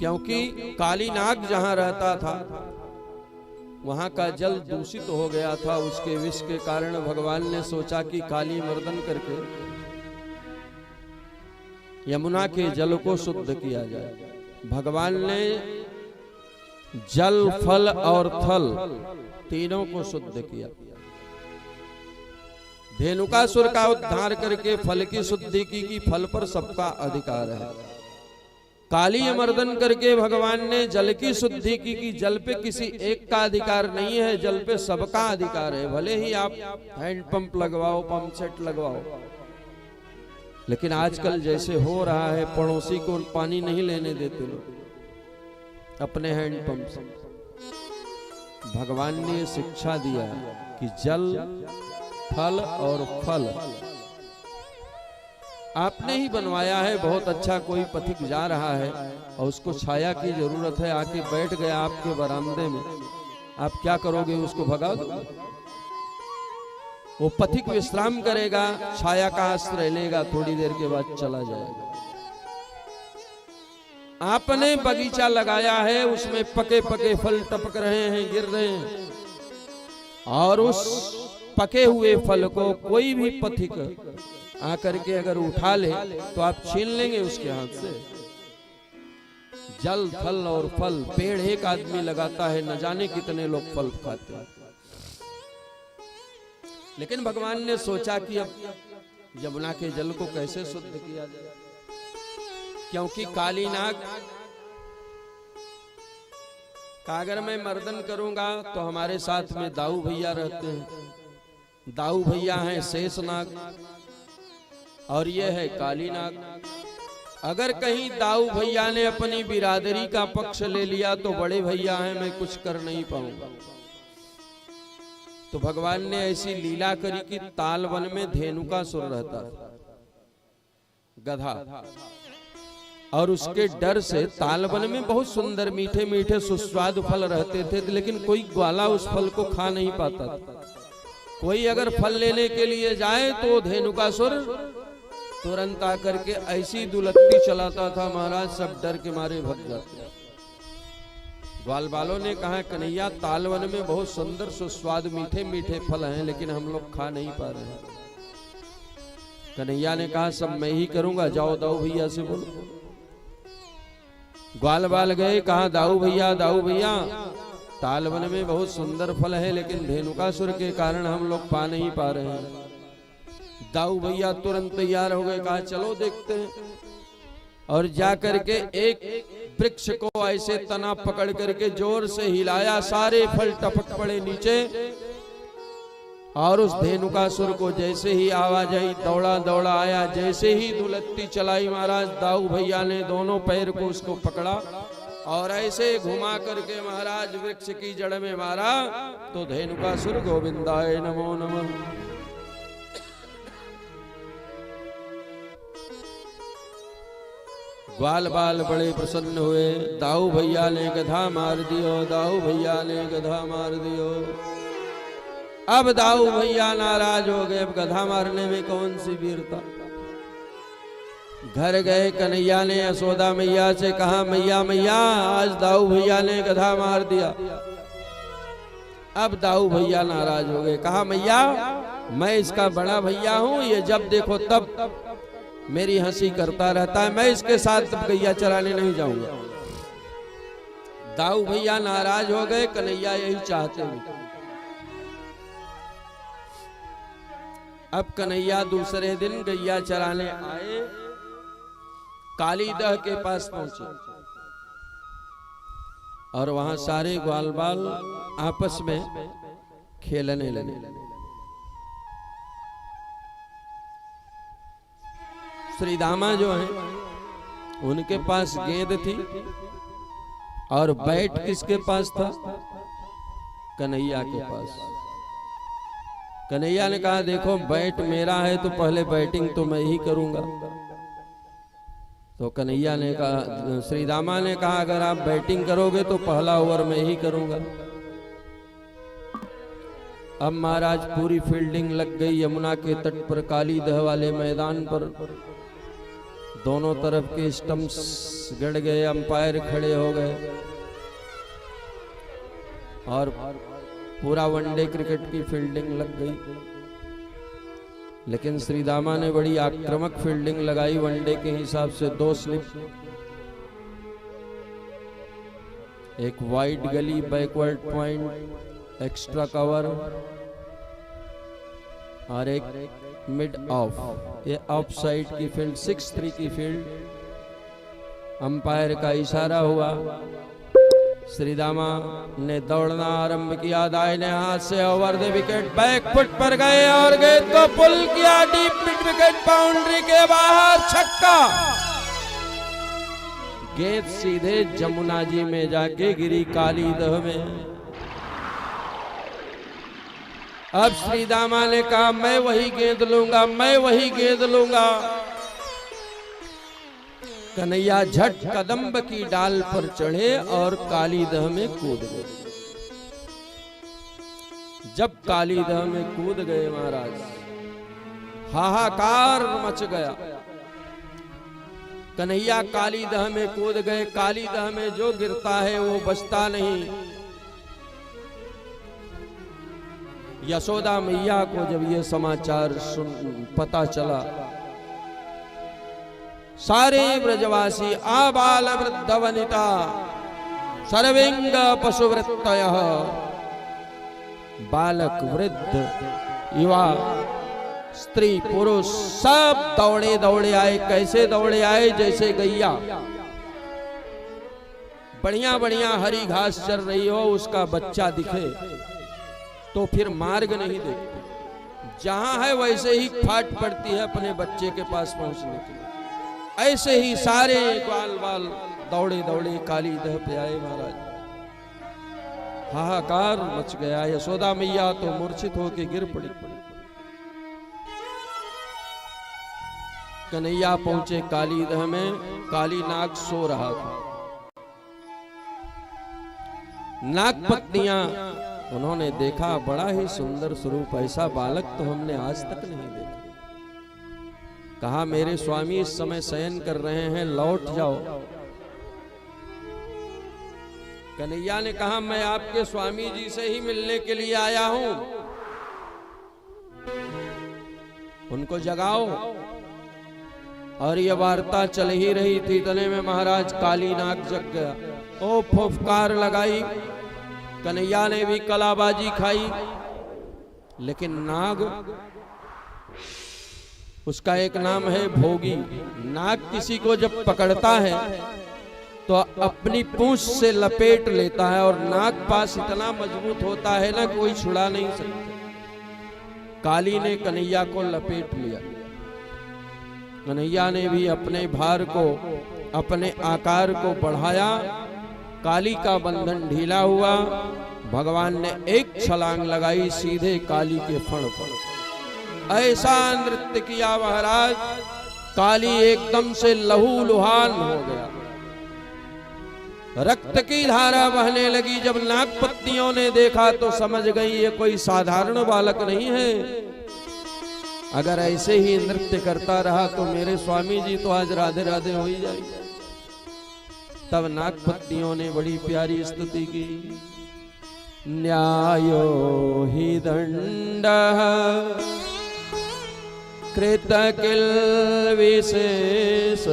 क्योंकि कालीनाग जहां रहता था वहां का जल दूषित हो गया था। उसके विष के कारण भगवान ने सोचा कि काली मर्दन करके यमुना के जल को शुद्ध किया जाए। भगवान ने जल, फल और थल तीनों को शुद्ध किया। धेनुकासुर का उद्धार करके फल की शुद्धि की कि फल पर सबका अधिकार है। काली मर्दन करके भगवान ने जल की शुद्धि की कि जल पे किसी एक का अधिकार नहीं है, जल पे सबका अधिकार है। भले ही आप हैंडपंप लगवाओ, पंप सेट लगवाओ, लेकिन आजकल जैसे हो रहा है पड़ोसी को पानी नहीं लेने देते लोग अपने हैंडपंप से। भगवान ने शिक्षा दिया कि जल, फल और फल आपने ही बनवाया है। बहुत अच्छा कोई पथिक जा रहा है और उसको छाया की जरूरत है, आके बैठ गया आपके बरामदे में, आप क्या करोगे? उसको भगा दोगे? वो पथिक विश्राम करेगा, छाया का आश्रय लेगा, थोड़ी देर के बाद चला जाएगा। आपने बगीचा लगाया है, उसमें पके पके फल टपक रहे हैं, गिर रहे हैं, और उस पके हुए फल को कोई भी पथिक आकर के अगर उठा ले तो आप छीन लेंगे उसके हाथ से। जल, थल और फल, पेड़ एक आदमी लगाता है, न जाने कितने लोग फल खाते हैं। लेकिन भगवान ने सोचा कि अब यमुना के जल को कैसे शुद्ध किया जाए, क्योंकि कालीनाग का अगर मैं मर्दन करूंगा तो हमारे साथ में दाऊ भैया रहते हैं। दाऊ भैया हैं शेषनाग और ये है कालीनाग। अगर कहीं दाऊ भैया ने अपनी बिरादरी का पक्ष ले लिया तो बड़े भैया हैं, मैं कुछ कर नहीं पाऊंगा। तो भगवान ने ऐसी लीला करी कि तालवन में धेनुकासुर रहता था, गधा, और उसके डर से तालवन में बहुत सुंदर मीठे मीठे सुस्वादु फल रहते थे, लेकिन कोई ग्वाला उस फल को खा नहीं पाता था। कोई अगर फल लेने के लिए जाए तो धेनुकासुर तुरंत आकर के ऐसी दुलत्ती चलाता था, महाराज सब डर के मारे भग जाते। ग्वाल बालों ने कहा, कन्हैया तालवन में बहुत सुंदर सुस्वाद मीठे मीठे फल हैं, लेकिन हम लोग खा नहीं पा रहे हैं। कन्हैया ने कहा, सब मैं ही करूंगा, जाओ दाऊ भैया से बोलो। ग्वाल बाल गए, कहा दाऊ भैया, दाऊ भैया, तालवन में बहुत सुंदर फल है, लेकिन धेनुकासुर के कारण हम लोग पा नहीं पा रहे हैं। दाऊ भैया तुरंत तैयार हो गए, कहा चलो देखते हैं। और जाकर के एक वृक्ष को ऐसे तना पकड़ करके जोर से हिलाया, सारे फल टपक पड़े नीचे, और उस धेनुकासुर को जैसे ही आवाज आई दौड़ा दौड़ा आया। जैसे ही दुलत्ती चलाई महाराज, दाऊ भैया ने दोनों पैर को उसको पकड़ा और ऐसे घुमा करके महाराज वृक्ष की जड़ में मारा, तो धेनुकासुर गोविंदाय नमो नमः। ग्वाल बाल बड़े प्रसन्न हुए, दाऊ भैया ने गधा मार दियो, दाऊ भैया ने गधा मार दियो। अब दाऊ भैया नाराज हो गए, अब गधा मारने में कौन सी वीरता। घर गए, कन्हैया ने यशोदा मैया से कहा, मैया मैया आज दाऊ भैया ने गधा मार दिया। अब दाऊ भैया नाराज हो गए, कहा मैया मैं इसका बड़ा भैया हूं, ये जब देखो तब मेरी हंसी करता रहता है, मैं इसके साथ गैया चराने नहीं जाऊंगा। दाऊ भैया नाराज हो गए, कन्हैया यही चाहते हैं। अब कन्हैया दूसरे दिन गैया चराने आए, कालीदह के पास पहुंचे और वहां सारे ग्वाल बाल आपस में खेलने लगे। श्री दामा जो हैं उनके पास गेंद थी और बैट किसके पास था? कन्हैया के पास। कन्हैया ने कहा, देखो बैट मेरा है तो पहले बैटिंग तो मैं ही करूंगा। तो कन्हैया ने कहा, श्री दामा ने कहा, अगर आप बैटिंग करोगे तो पहला ओवर मैं ही करूंगा। अब महाराज पूरी फील्डिंग लग गई यमुना के तट पर, कालीदह वाले मैदान पर। दोनों तरफ के स्टंप्स गड़ गए, अंपायर खड़े हो गए और पूरा वनडे क्रिकेट की फील्डिंग लग गई। लेकिन श्री दामा ने बड़ी आक्रामक फील्डिंग लगाई। वनडे के हिसाब से 2 स्लिप, एक वाइड गली, बैकवर्ड पॉइंट, एक्स्ट्रा कवर और एक मिड ऑफ। ये ऑफ साइड की फील्ड, 6-3 की फील्ड। अंपायर का इशारा हुआ, श्री दामा ने दौड़ना आरंभ किया। दाहिने हाथ से over the wicket, back foot पर गए और गेंद को पुल किया डीप मिड विकेट, बाउंड्री के बाहर, छक्का। गेंद सीधे जमुना जी में जाके गिरी, काली दह में। अब श्री दामा ने कहा मैं वही गेंद लूंगा, मैं वही गेंद लूंगा। कन्हैया झट कदम्ब की डाल पर चढ़े और काली दह में कूद गए। जब काली दह में कूद गए महाराज, हाहाकार मच गया। कन्हैया काली दह में कूद गए। काली दह में जो गिरता है वो बचता नहीं। यशोदा मैया को जब ये समाचार पता चला, सारे ब्रजवासी आबाल वृद्ध वनिता सर्विंग पशुवृत्तयः, बालक वृद्ध युवा स्त्री पुरुष सब दौड़े दौड़े आए। कैसे दौड़े आए? जैसे गैया बढ़िया बढ़िया हरी घास चल रही हो, उसका बच्चा दिखे तो फिर मार्ग नहीं देखते, जहां है वैसे ही फाट पड़ती है अपने बच्चे के पास पहुंचने के लिए। ऐसे ही सारे ग्वाल बाल दौड़े दौड़े काली दह पे आए महाराज। हाहाकार मच गया। यशोदा मैया तो मूर्छित होके गिर पड़ी। कन्हैया पहुंचे काली दह में। काली नाग सो रहा था। नाग पत्नियां उन्होंने देखा, बड़ा ही सुंदर स्वरूप, ऐसा बालक तो हमने आज तक नहीं देखा। कहा मेरे स्वामी इस समय शयन कर रहे हैं, लौट जाओ। कन्हैया ने कहा मैं आपके स्वामी जी से ही मिलने के लिए आया हूं, उनको जगाओ। और यह वार्ता चल ही रही थी, इतने में महाराज काली नाग जग गया। ओ फुफकार लगाई। कन्हैया ने भी कलाबाजी खाई, लेकिन नाग, उसका एक नाम है भोगी। नाग किसी को जब पकड़ता है तो अपनी पूंछ से लपेट लेता है और नाग पास इतना मजबूत होता है ना, कोई छुड़ा नहीं सकता। काली ने कन्हैया को लपेट लिया। कन्हैया ने भी अपने भार को, अपने आकार को बढ़ाया। काली का बंधन ढीला हुआ। भगवान ने एक छलांग लगाई सीधे काली के फण पर। ऐसा नृत्य किया महाराज, काली एकदम से लहूलुहान हो गया। रक्त की धारा बहने लगी। जब नागपत्नियों ने देखा तो समझ गई ये कोई साधारण बालक नहीं है। अगर ऐसे ही नृत्य करता रहा तो मेरे स्वामी जी तो आज राधे राधे हो ही जाएंगे। तब नागपत्नियों ने बड़ी प्यारी स्तुति की। न्यायो हि दंडः कृत किल विशेष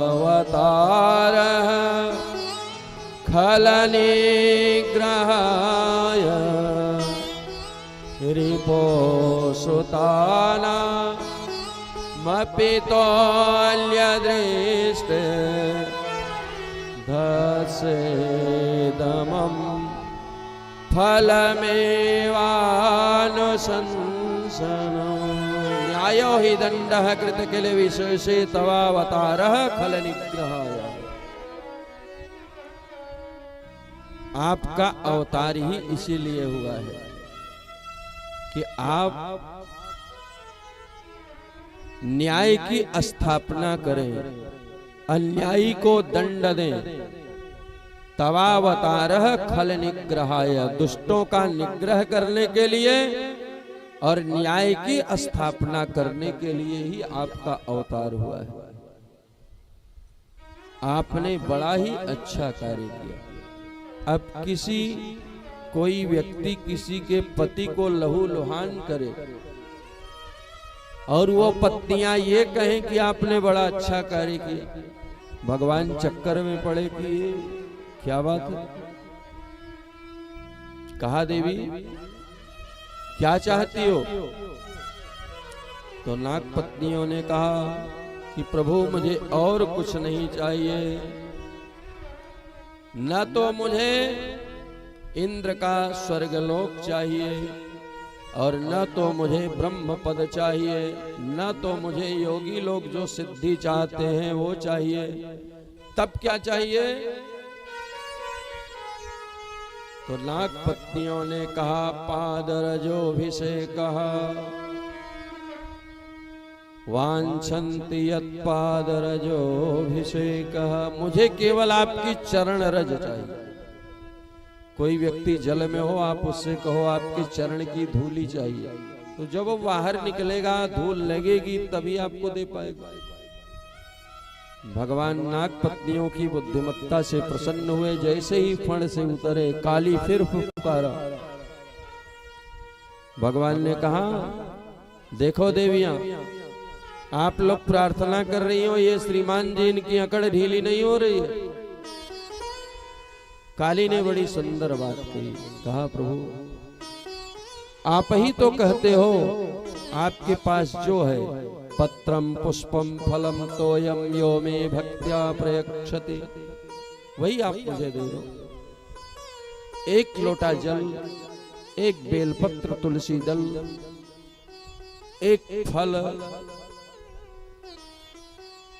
तवावतारः खल निग्रहाय रिपो सुतानामपितोल्य दृष्ट धसेदमं फलमेवानुशंसनम्। न्यायो हि दंडः कृत किल विशेषे तवावतारः खल निग्रहाय। आपका अवतार ही इसीलिए हुआ है कि आप न्याय की स्थापना करें, अन्यायी को दंड दें। तवावतारः खल निग्रहाय, दुष्टों का निग्रह करने के लिए और न्याय की स्थापना करने के लिए ही आपका अवतार हुआ है। आपने बड़ा ही अच्छा कार्य किया। अब कोई व्यक्ति किसी के पति को लहू लुहान करे और वो पत्नियां ये कहें कि आपने बड़ा अच्छा कार्य किया, भगवान चक्कर में पड़े कि ये क्या बात है। कहा देवी क्या चाहती हो? तो नाग पत्नियों ने कहा कि प्रभु मुझे और कुछ नहीं चाहिए, न तो मुझे इंद्र का स्वर्गलोक चाहिए और न तो मुझे ब्रह्म पद चाहिए, न तो मुझे योगी लोग जो सिद्धि चाहते हैं वो चाहिए। तब क्या चाहिए? तो नाग पत्नियों ने कहा पादरजोभिषेक वांछन्ति यत्पादरजोभिषेक, मुझे केवल आपकी चरण रज चाहिए। कोई व्यक्ति जल में हो, आप उससे कहो आपके चरण की धूली चाहिए, तो जब वो बाहर निकलेगा धूल लगेगी तभी आपको दे पाएगा। भगवान नाग पत्नियों की बुद्धिमत्ता से प्रसन्न हुए। जैसे ही फण से उतरे काली फिर फुफकारा। भगवान ने कहा देखो देवियां, आप लोग प्रार्थना कर रही हो, ये श्रीमान जी इनकी अकड़ ढीली नहीं हो रही है। काली ने बड़ी सुंदर बात कही। कहा प्रभु आप ही तो कहते हो आपके पास जो है पत्रम पुष्पम फलम तोयम यो मे भक्त्या प्रयक्षति, वही आप मुझे दे दो। एक लोटा जल, एक बेलपत्र तुलसी दल, एक फल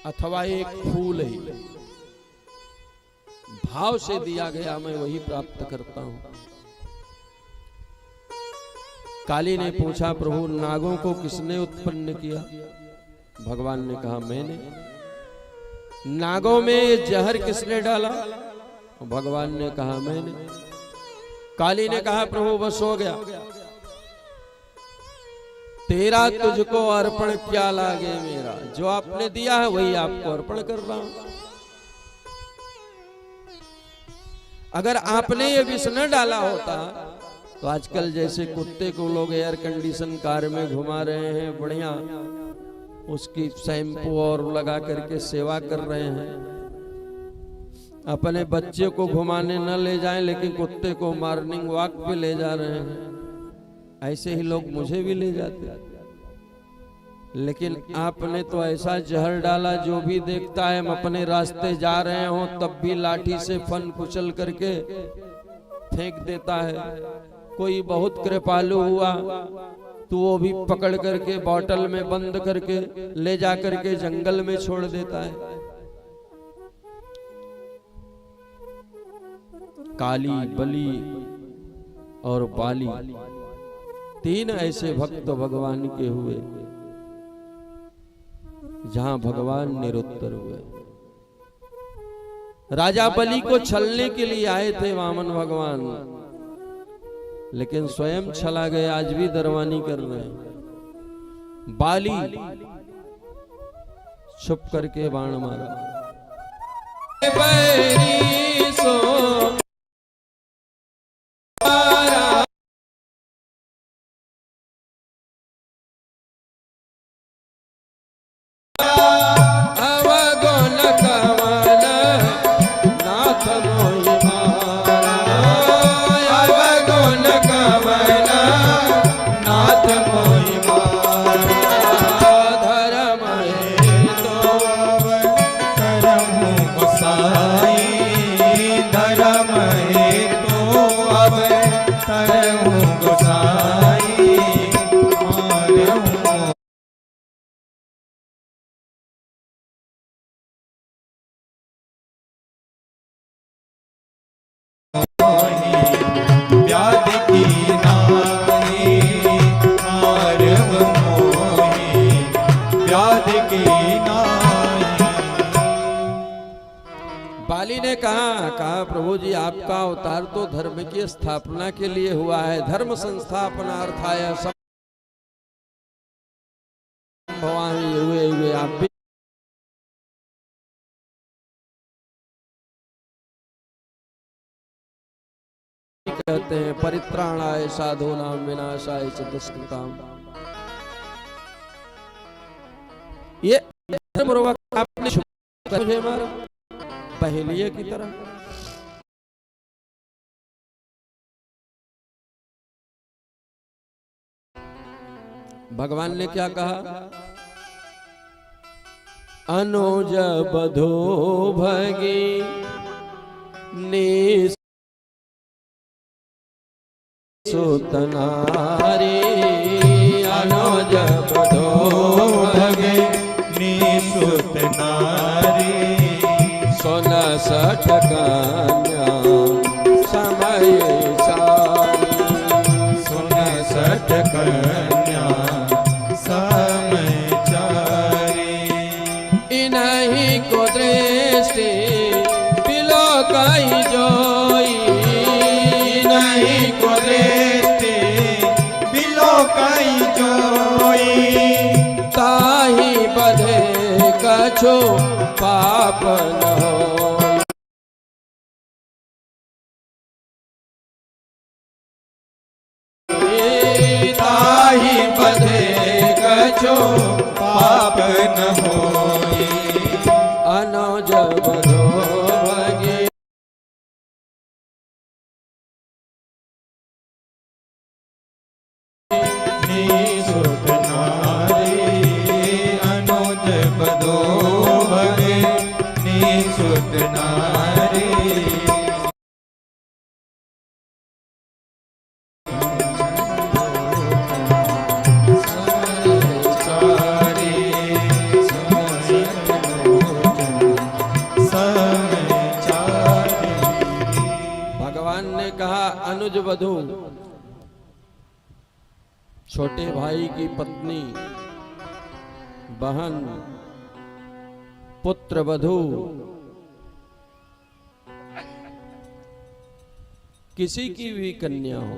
अथवा एक फूल ही भाव से दिया गया, मैं वही प्राप्त करता हूं। काली ने पूछा प्रभु नागों को किसने उत्पन्न किया? भगवान ने कहा मैंने। नागों में ये जहर किसने डाला? भगवान ने कहा मैंने। काली ने कहा प्रभु बस हो गया, तेरा तुझको अर्पण क्या लागे मेरा, जो आपने दिया है वही आपको अर्पण कर रहा हूं। अगर आपने ये विष न डाला होता तो आजकल जैसे कुत्ते को लोग एयर कंडीशन कार में घुमा रहे हैं, बढ़िया उसकी शैम्पू और लगा करके सेवा कर रहे हैं, अपने बच्चे को घुमाने न ले जाएं लेकिन कुत्ते को मॉर्निंग वॉक पे ले जा रहे हैं, ऐसे ही लोग मुझे भी ले जाते। लेकिन आपने तो ऐसा जहर डाला, जो भी देखता है हम अपने रास्ते जा रहे हों तब भी लाठी से फन कुचल करके फेंक देता है। कोई बहुत कृपालु हुआ तो वो भी पकड़ करके बोतल में बंद करके ले जा करके जंगल में छोड़ देता है। काली, बली और बाली तीन ऐसे भक्त भगवान के हुए जहां भगवान निरुत्तर हुए। राजा बलि को छलने के लिए आए थे वामन भगवान, लेकिन स्वयं छला गए, आज भी दरवानी कर रहे हैं। बाली छुप करके बाण मारा। बाली ने कहा प्रभु जी आपका अवतार तो धर्म की स्थापना के लिए हुआ है, धर्म संस्थापनार्थाय भवाही हुए हुए आप भी कहते हैं परित्राणाय साधूनां विनाशाय च दुष्कृताम्। ये आपने मुझे मारा पहेलिये की तरह। भगवान ने क्या कहा? अनुज बधो भगी सुतनारी, अनुज बधो भगे निसुतनारी, 69 कन्या समय सारी, 69 कन्या समय चारी। इन्हीं को दृष्टि बिलोकाई जोई, नहीं को दृष्टि बिलोकाई जोई, ताही बधे कछु पाप न होई। ताही बधे कछु पाप न होई। अनुज बधो भगे निसुतनारी, अनुज बधो भगे निसुतनारी। भगवान ने कहा अनुज वधू, छोटे भाई की पत्नी, बहन, पुत्र वधू, किसी की भी कन्या हो,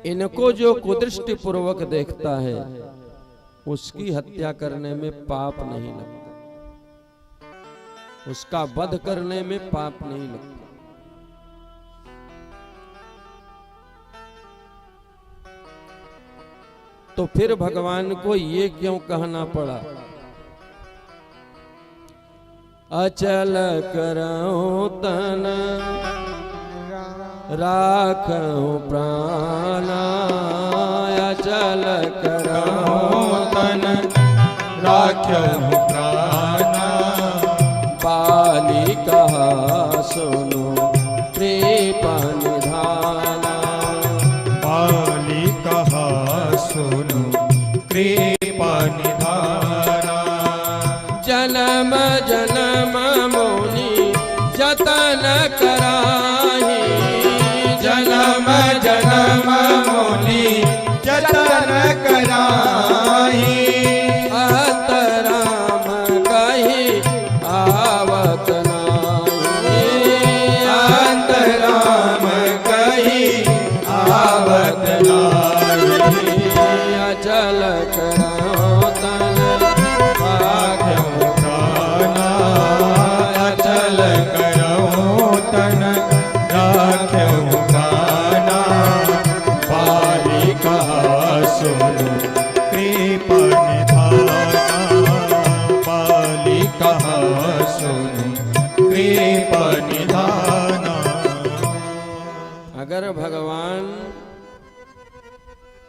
इनको जो कुदृष्टि पूर्वक देखता है उसकी हत्या करने में पाप नहीं लगता, उसका वध करने में पाप नहीं लगता। तो फिर भगवान को ये क्यों कहना पड़ा? अचल करऊं तन राखऊं प्राणा, अचल करऊं तन राखऊं प्राणा। बाली कहा सुनो कृपा निधाना, बाली कहा सुनो कृपा निधाना। जन्म जन्म मुनि जतन कराही, जन्म जन्म मुनि जतन कराही। अत राम कही आवत नाही, अंत राम कही आवत नाही। अचल करऊं तन राखऊं प्राणा, अचल करऊं तन राखऊं प्राणा। बाली कहा सुनो कृपा निधाना, बाली कहा सुनो कृपा निधाना। अगर भगवान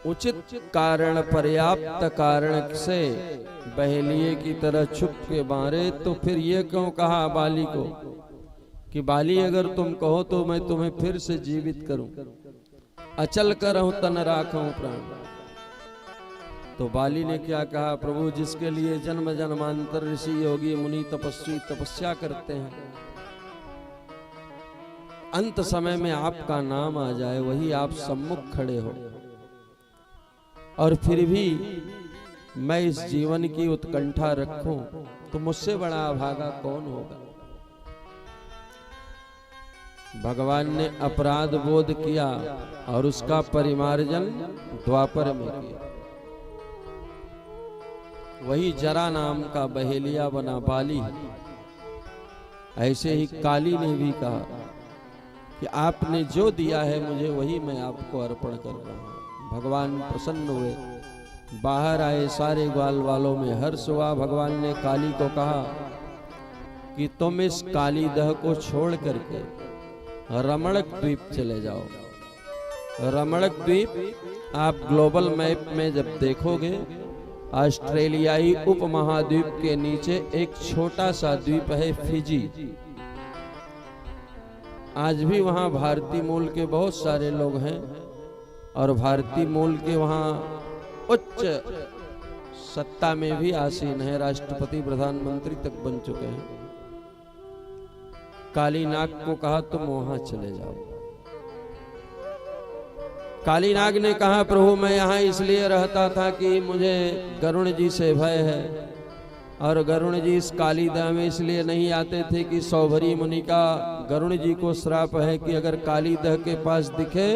उचित कारण, पर्याप्त कारण से बहेलिये की तरह छुप के मारे, तो फिर ये क्यों कहा बाली को कि बाली अगर तुम कहो तो मैं तुम्हें फिर से जीवित करूं, अचल करऊं तन राखूं प्राण। तो बाली ने क्या कहा? प्रभु, जिसके लिए जन्म जन्मांतर ऋषि योगी मुनि तपस्वी तपस्या करते हैं, अंत समय में आपका नाम आ जाए, वही आप सम्मुख खड़े हो, और फिर भी मैं इस जीवन की उत्कंठा रखूं, तो मुझसे बड़ा अभागा कौन होगा? भगवान ने अपराध बोध किया और उसका परिमार्जन द्वापर में किया। वही जरा नाम का बहेलिया बना बाली। ऐसे ही काली ने भी कहा कि आपने जो दिया है मुझे वही मैं आपको अर्पण कर रहा हूं। भगवान प्रसन्न हुए, बाहर आए, सारे ग्वाल वालों में हर्ष हुआ। भगवान ने काली को कहा कि तुम इस काली दह को छोड़ करके रमणक द्वीप चले जाओ। रमणक द्वीप आप ग्लोबल मैप में जब देखोगे, ऑस्ट्रेलियाई उपमहाद्वीप के नीचे एक छोटा सा द्वीप है फिजी। आज भी वहां भारतीय मूल के बहुत सारे लोग हैं और भारतीय मूल के वहां उच्च सत्ता में भी आसीन है, राष्ट्रपति प्रधानमंत्री तक बन चुके हैं। कालीनाग को कहा तुम वहां चले जाओ। कालीनाग ने कहा प्रभु मैं यहाँ इसलिए रहता था कि मुझे गरुण जी से भय है, और गरुण जी इस कालीदह में इसलिए नहीं आते थे कि सौभरी मुनि का गरुण जी को श्राप है कि अगर कालीदह के पास दिखे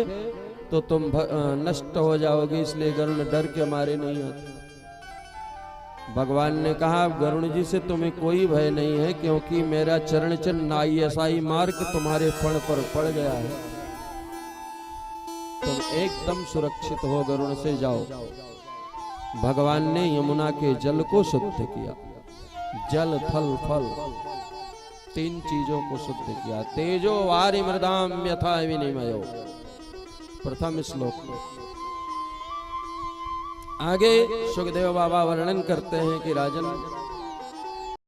तो तुम नष्ट हो जाओगे, इसलिए गरुण डर के मारे नहीं आते। भगवान ने कहा गरुण जी से तुम्हें कोई भय नहीं है, क्योंकि मेरा चरण चिन्ह नाईएसाई मार्ग तुम्हारे फण पर पड़ गया है, तुम एकदम सुरक्षित हो, गरुण से जाओ। भगवान ने यमुना के जल को शुद्ध किया। जल थल फल तीन चीजों को शुद्ध किया। तेजो वारि मृदाम यथा विनिमयो, प्रथम श्लोक में। आगे सुखदेव बाबा वर्णन करते हैं कि राजन